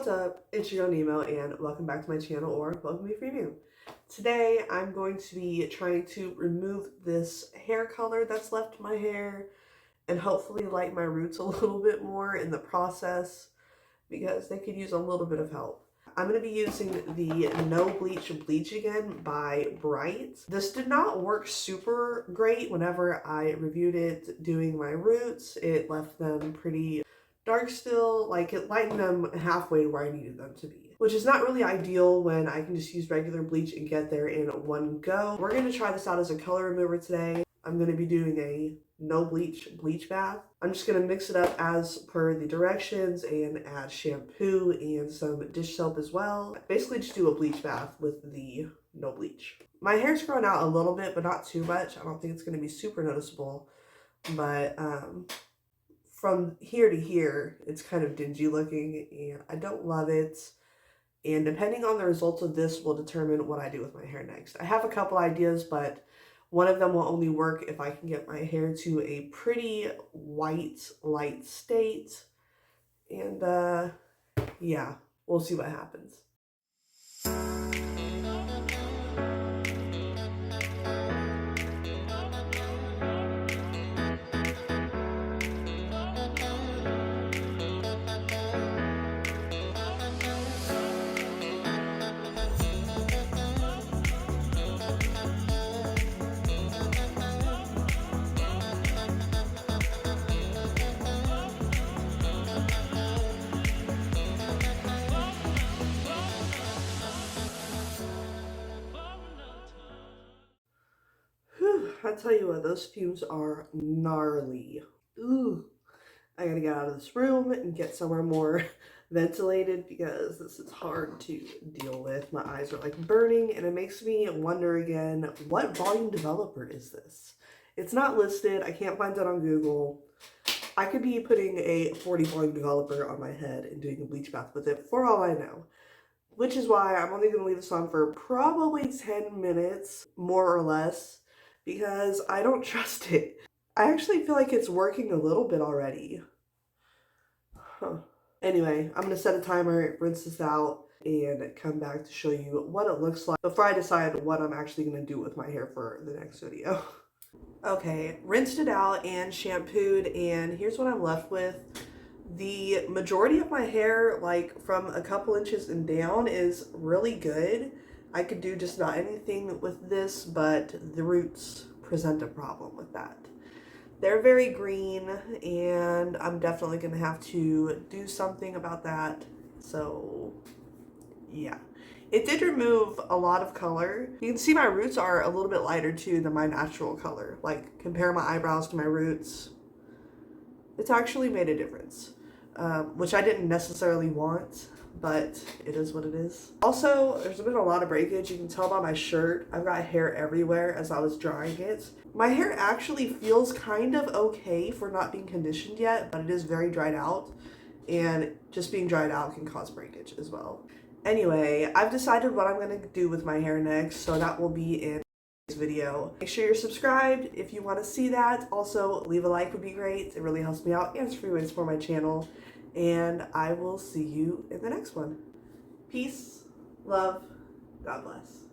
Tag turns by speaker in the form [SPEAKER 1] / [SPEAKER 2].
[SPEAKER 1] What's up? It's your girl Nemo and welcome back to my channel, or welcome if you're new. Today I'm going to be trying to remove this hair color that's left in my hair and hopefully lighten my roots a little bit more in the process because they could use a little bit of help. I'm going to be using the No Bleach Bleach again by Bright. This did not work super great whenever I reviewed it doing my roots. It left them pretty dark still, like it lightened them halfway where I needed them to be, which is not really ideal when I can just use regular bleach and get there in one go. We're going to try this out as a color remover today. I'm going to be doing a no bleach bath. I'm just going to mix it up as per the directions and add shampoo and some dish soap as well. Basically just do a bleach bath with the no bleach. My hair's growing out a little bit, but not too much. I don't think it's going to be super noticeable, but from here to here, it's kind of dingy looking and I don't love it. And depending on the results of this will determine what I do with my hair next. I have a couple ideas, but one of them will only work if I can get my hair to a pretty white, light state. And yeah, we'll see what happens. I tell you what, those fumes are gnarly. Ooh, I gotta get out of this room and get somewhere more ventilated because this is hard to deal with. My eyes are like burning and it makes me wonder again, what volume developer is this? It's not listed. I can't find it on Google. I could be putting a 40 volume developer on my head and doing a bleach bath with it for all I know. Which is why I'm only going to leave this on for probably 10 minutes, more or less, because I don't trust it. I actually feel like it's working a little bit already. Anyway, I'm going to set a timer, rinse this out, and come back to show you what it looks like before I decide what I'm actually going to do with my hair for the next video. Okay, rinsed it out and shampooed, and here's what I'm left with. The majority of my hair, like from a couple inches and down, is really good. I could do just about anything with this, but the roots present a problem with that. They're very green, and I'm definitely going to have to do something about that. So, yeah. It did remove a lot of color. You can see my roots are a little bit lighter, too, than my natural color. Like, compare my eyebrows to my roots. It's actually made a difference. Which I didn't necessarily want, but it is what it is. Also, there's been a lot of breakage. You can tell by my shirt. I've got hair everywhere as I was drying it. My hair actually feels kind of okay for not being conditioned yet, but it is very dried out, and just being dried out can cause breakage as well. Anyway, I've decided what I'm going to do with my hair next, so that will be in this video. Make sure you're subscribed if you want to see that. Also, leave a like would be great. It really helps me out and it's free ways for my channel. And I will see you in the next one. Peace, love, God bless.